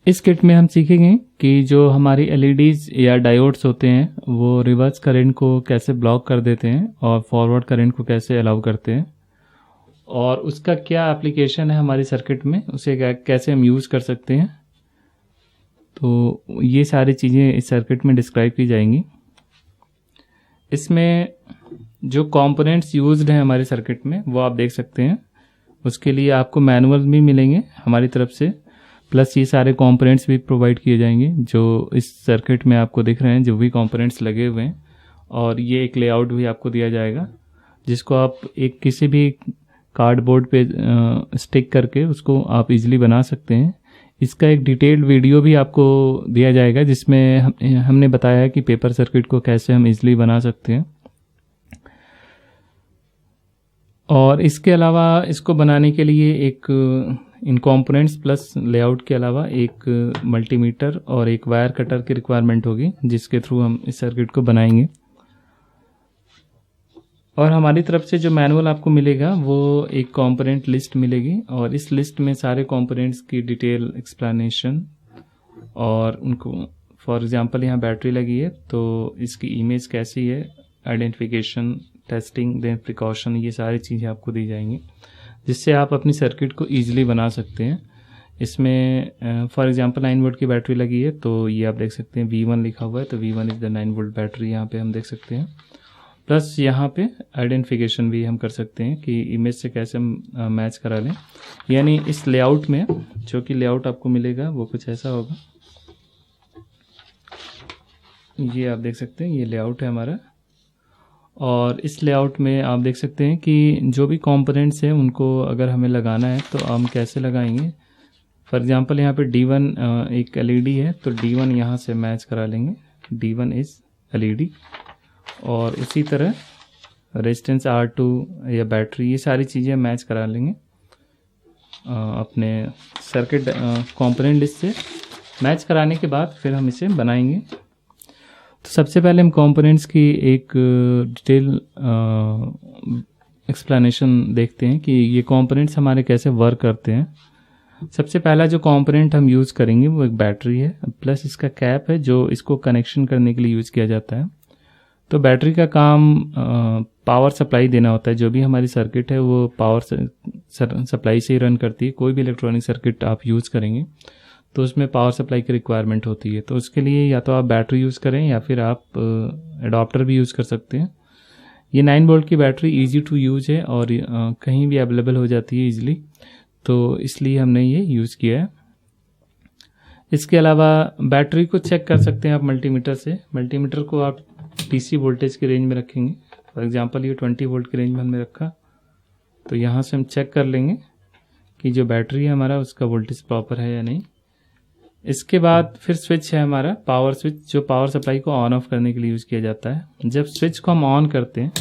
इस किट में हम सीखेंगे कि जो हमारी एलईडीज या डायोड्स होते हैं वो रिवर्स करंट को कैसे ब्लॉक कर देते हैं और फॉरवर्ड करंट को कैसे अलाउ करते हैं, और उसका क्या एप्लीकेशन है हमारी सर्किट में, उसे कैसे हम यूज़ कर सकते हैं। तो ये सारी चीज़ें इस सर्किट में डिस्क्राइब की जाएंगी। इसमें जो कंपोनेंट्स यूज्ड हैं हमारे सर्किट में वो आप देख सकते हैं। उसके लिए आपको मैनुअल भी मिलेंगे हमारी तरफ से, प्लस ये सारे कंपोनेंट्स भी प्रोवाइड किए जाएंगे जो इस सर्किट में आपको दिख रहे हैं, जो भी कंपोनेंट्स लगे हुए हैं। और ये एक लेआउट भी आपको दिया जाएगा जिसको आप एक किसी भी कार्डबोर्ड पे स्टिक करके उसको आप इजीली बना सकते हैं। इसका एक डिटेल्ड वीडियो भी आपको दिया जाएगा जिसमें हमने बताया है कि पेपर सर्किट को कैसे हम इजीली बना सकते हैं। और इसके अलावा इसको बनाने के लिए एक इन कंपोनेंट्स प्लस लेआउट के अलावा एक मल्टीमीटर और एक वायर कटर की रिक्वायरमेंट होगी जिसके थ्रू हम इस सर्किट को बनाएंगे। और हमारी तरफ से जो मैनुअल आपको मिलेगा वो एक कंपोनेंट लिस्ट मिलेगी, और इस लिस्ट में सारे कंपोनेंट्स की डिटेल एक्सप्लेनेशन और उनको, फॉर एग्जांपल यहाँ बैटरी लगी है तो इसकी इमेज कैसी है, आइडेंटिफिकेशन, टेस्टिंग, देन प्रिकॉशन, ये सारी चीज़ें आपको दी जाएंगी जिससे आप अपनी सर्किट को ईजिली बना सकते हैं। इसमें फॉर एग्जांपल 9 वोल्ट की बैटरी लगी है तो ये आप देख सकते हैं V1 लिखा हुआ है, तो V1 is the 9 volt battery यहाँ पे हम देख सकते हैं। प्लस यहाँ पे आइडेंटिफिकेशन भी हम कर सकते हैं कि इमेज से कैसे हम मैच करा लें। यानी इस लेआउट में जो कि लेआउट आपको मिलेगा वो कुछ ऐसा होगा, ये आप देख सकते हैं, ये लेआउट है हमारा। और इस लेआउट में आप देख सकते हैं कि जो भी कंपोनेंट्स हैं उनको अगर हमें लगाना है तो हम कैसे लगाएंगे। फॉर एग्जांपल यहाँ पे D1 एक एलईडी है तो D1 यहाँ से मैच करा लेंगे, D1 इज़ एलईडी। और उसी तरह रेजिस्टेंस R2 या बैटरी, ये सारी चीज़ें मैच करा लेंगे अपने सर्किट कंपोनेंट लिस्ट से। मैच कराने के बाद फिर हम इसे बनाएंगे। तो सबसे पहले हम कंपोनेंट्स की एक डिटेल एक्सप्लेनेशन देखते हैं कि ये कंपोनेंट्स हमारे कैसे वर्क करते हैं। सबसे पहला जो कंपोनेंट हम यूज़ करेंगे वो एक बैटरी है, प्लस इसका कैप है जो इसको कनेक्शन करने के लिए यूज़ किया जाता है। तो बैटरी का काम पावर सप्लाई देना होता है। जो भी हमारी सर्किट है वो पावर सप्लाई से ही रन करती है। कोई भी इलेक्ट्रॉनिक सर्किट आप यूज़ करेंगे तो उसमें पावर सप्लाई की रिक्वायरमेंट होती है। तो उसके लिए या तो आप बैटरी यूज़ करें या फिर आप एडाप्टर भी यूज़ कर सकते हैं। ये 9 वोल्ट की बैटरी इजी टू यूज़ है और कहीं भी अवेलेबल हो जाती है इजीली, तो इसलिए हमने ये यूज़ किया है। इसके अलावा बैटरी को चेक कर सकते हैं आप मल्टीमीटर से। मल्टीमीटर को आप डीसी वोल्टेज के रेंज में रखेंगे। फॉर एग्जांपल ये 20 वोल्ट के रेंज में हमने रखा, तो यहाँ से हम चेक कर लेंगे कि जो बैटरी है हमारा उसका वोल्टेज प्रॉपर है या नहीं। इसके बाद फिर स्विच है हमारा, पावर स्विच, जो पावर सप्लाई को ऑन ऑफ करने के लिए यूज़ किया जाता है। जब स्विच को हम ऑन करते हैं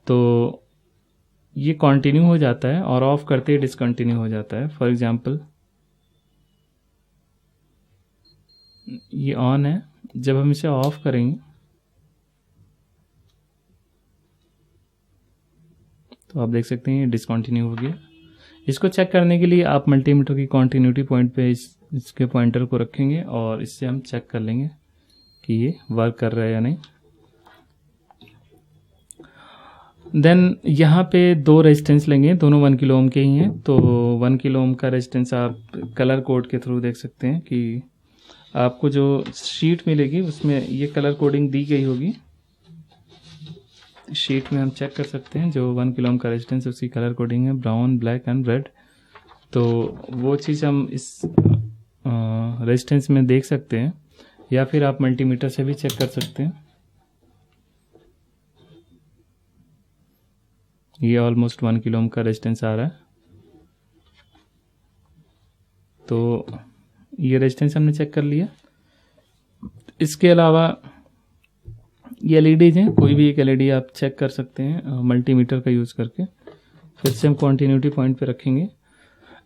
तो ये कंटिन्यू हो जाता है और ऑफ करते ही डिसकंटिन्यू हो जाता है। फॉर एग्जांपल ये ऑन है, जब हम इसे ऑफ करेंगे तो आप देख सकते हैं ये डिसकंटिन्यू हो गया। इसको चेक करने के लिए आप मल्टीमीटर की कंटिन्यूटी पॉइंट पे इसके पॉइंटर को रखेंगे और इससे हम चेक कर लेंगे कि ये वर्क कर रहा है या नहीं। देन यहाँ पे 2 रेजिस्टेंस लेंगे, दोनों 1 किलो ओम के ही हैं। तो 1 किलो ओम का रेजिस्टेंस आप कलर कोड के थ्रू देख सकते हैं कि आपको जो शीट मिलेगी उसमें ये कलर कोडिंग दी गई होगी। शीट में हम चेक कर सकते हैं जो 1 किलो ओम का रेजिस्टेंस उसकी कलर कोडिंग है, ब्राउन, ब्लैक एंड रेड। तो वो चीज़ हम इस रेजिस्टेंस में देख सकते हैं, या फिर आप मल्टीमीटर से भी चेक कर सकते हैं। ये ऑलमोस्ट 1 किलो ओम का रेजिस्टेंस आ रहा है। तो ये रेजिस्टेंस हमने चेक कर लिया। इसके अलावा ये एलईडीज हैं, कोई भी एक एलईडी आप चेक कर सकते हैं मल्टीमीटर का यूज़ करके। फिर से हम कंटिन्यूटी पॉइंट पे रखेंगे।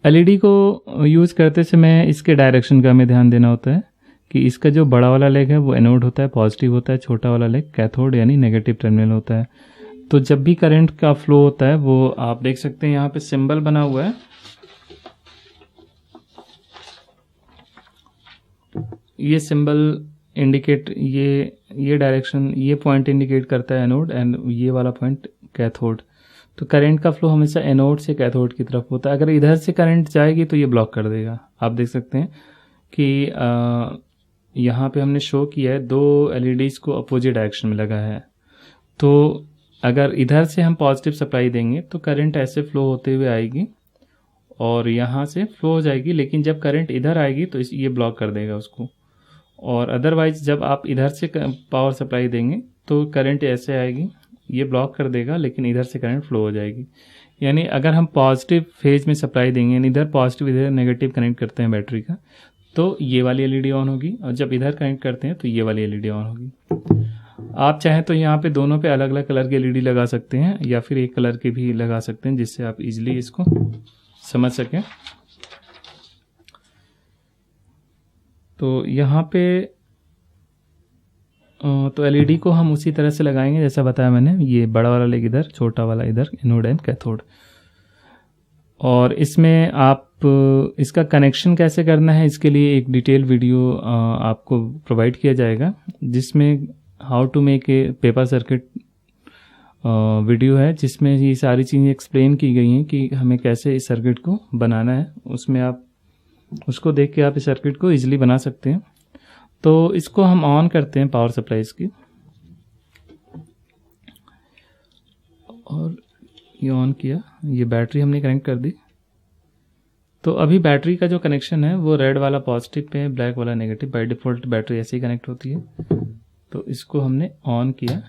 एलईडी को यूज़ करते समय इसके डायरेक्शन का हमें ध्यान देना होता है कि इसका जो बड़ा वाला लेग है वो एनोड होता है, पॉजिटिव होता है, छोटा वाला लेग कैथोड यानी नेगेटिव टर्मिनल होता है। तो जब भी करंट का फ्लो होता है वो आप देख सकते हैं यहाँ पे सिंबल बना हुआ है। ये सिंबल इंडिकेट, ये डायरेक्शन, ये पॉइंट इंडिकेट करता है एनोड एंड ये वाला पॉइंट कैथोड। तो करंट का फ्लो हमेशा एनोड से कैथोड की तरफ होता है। अगर इधर से करंट जाएगी तो ये ब्लॉक कर देगा। आप देख सकते हैं कि यहाँ पे हमने शो किया है 2 LEDs को अपोजिट डायरेक्शन में लगा है। तो अगर इधर से हम पॉजिटिव सप्लाई देंगे तो करंट ऐसे फ्लो होते हुए आएगी और यहाँ से फ्लो हो जाएगी, लेकिन जब करंट इधर आएगी तो ये ब्लॉक कर देगा उसको। और अदरवाइज जब आप इधर से पावर सप्लाई देंगे तो करंट ऐसे आएगी, ये ब्लॉक कर देगा, लेकिन इधर से करंट फ्लो हो जाएगी। यानी अगर हम पॉजिटिव फेज में सप्लाई देंगे, यानी इधर पॉजिटिव इधर नेगेटिव कनेक्ट करते हैं बैटरी का, तो ये वाली एलईडी ऑन होगी, और जब इधर कनेक्ट करते हैं तो ये वाली एलईडी ऑन होगी। आप चाहें तो यहाँ पे दोनों पे अलग अलग कलर की एलईडी लगा सकते हैं या फिर एक कलर की भी लगा सकते हैं, जिससे आप इजीली इसको समझ सकें। तो यहाँ पे तो एलईडी को हम उसी तरह से लगाएंगे जैसा बताया मैंने, ये बड़ा वाला लेग इधर, छोटा वाला इधर, एनोड एंड कैथोड। और इसमें आप इसका कनेक्शन कैसे करना है, इसके लिए एक डिटेल वीडियो आपको प्रोवाइड किया जाएगा, जिसमें how to make a paper circuit video है, जिसमें ये सारी चीज़ें एक्सप्लेन की गई हैं कि हमें कैसे इस सर्किट को बनाना है। उसमें आप उसको देख के आप इस सर्किट को इजीली बना सकते हैं। तो इसको हम ऑन करते हैं पावर सप्लाई इसकी, और ये ऑन किया, ये बैटरी हमने कनेक्ट कर दी। तो अभी बैटरी का जो कनेक्शन है वो रेड वाला पॉजिटिव पे है, ब्लैक वाला नेगेटिव। बाय डिफ़ॉल्ट बैटरी ऐसे ही कनेक्ट होती है। तो इसको हमने ऑन किया,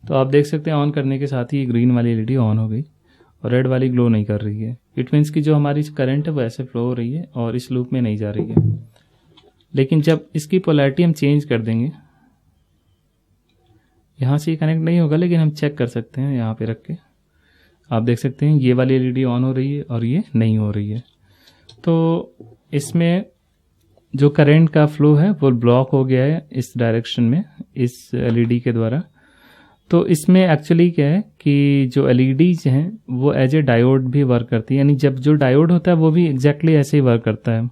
तो आप देख सकते हैं ऑन करने के साथ ही ग्रीन वाली एलईडी ऑन हो गई और रेड वाली ग्लो नहीं कर रही है। इट मीन्स कि जो हमारी करंट है वो ऐसे फ्लो हो रही है और इस लूप में नहीं जा रही है। लेकिन जब इसकी पोलैरिटी हम चेंज कर देंगे, यहाँ से ये कनेक्ट नहीं होगा, लेकिन हम चेक कर सकते हैं यहाँ पे रख के। आप देख सकते हैं ये वाली एलईडी ऑन हो रही है और ये नहीं हो रही है। तो इसमें जो करंट का फ्लो है वो ब्लॉक हो गया है इस डायरेक्शन में, इस एलईडी के द्वारा। तो इसमें एक्चुअली क्या है कि जो एलईडीज हैं वो एज ए डायोड भी वर्क करती है, यानी जब जो डायोड होता है वो भी एग्जैक्टली ऐसे ही वर्क करता है।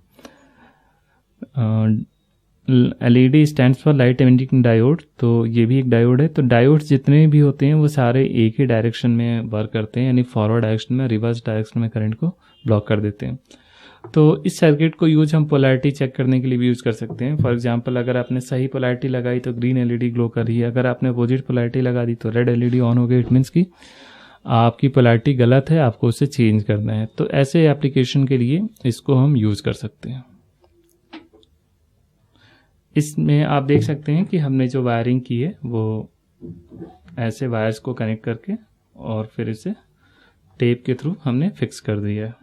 LED stands for light emitting diode, तो ये भी एक डायोड है। तो डायोड्स जितने भी होते हैं वो सारे एक ही डायरेक्शन में वर्क करते हैं, यानी फॉरवर्ड डायरेक्शन में, रिवर्स डायरेक्शन में करंट को ब्लॉक कर देते हैं। तो इस सर्किट को यूज हम पोलैरिटी चेक करने के लिए भी यूज कर सकते हैं। फॉर एग्जांपल, अगर आपने सही पोलैरिटी लगाई तो ग्रीन एलईडी ग्लो कर रही है, अगर आपने अपोजिट पोलैरिटी लगा दी तो रेड एलईडी ऑन हो गई। इट मीन्स कि आपकी पोलैरिटी गलत है, आपको उसे चेंज करना है। तो ऐसे एप्लीकेशन के लिए इसको हम यूज कर सकते हैं। इसमें आप देख सकते हैं कि हमने जो वायरिंग की है वो ऐसे वायर्स को कनेक्ट करके और फिर इसे टेप के थ्रू हमने फिक्स कर दिया है।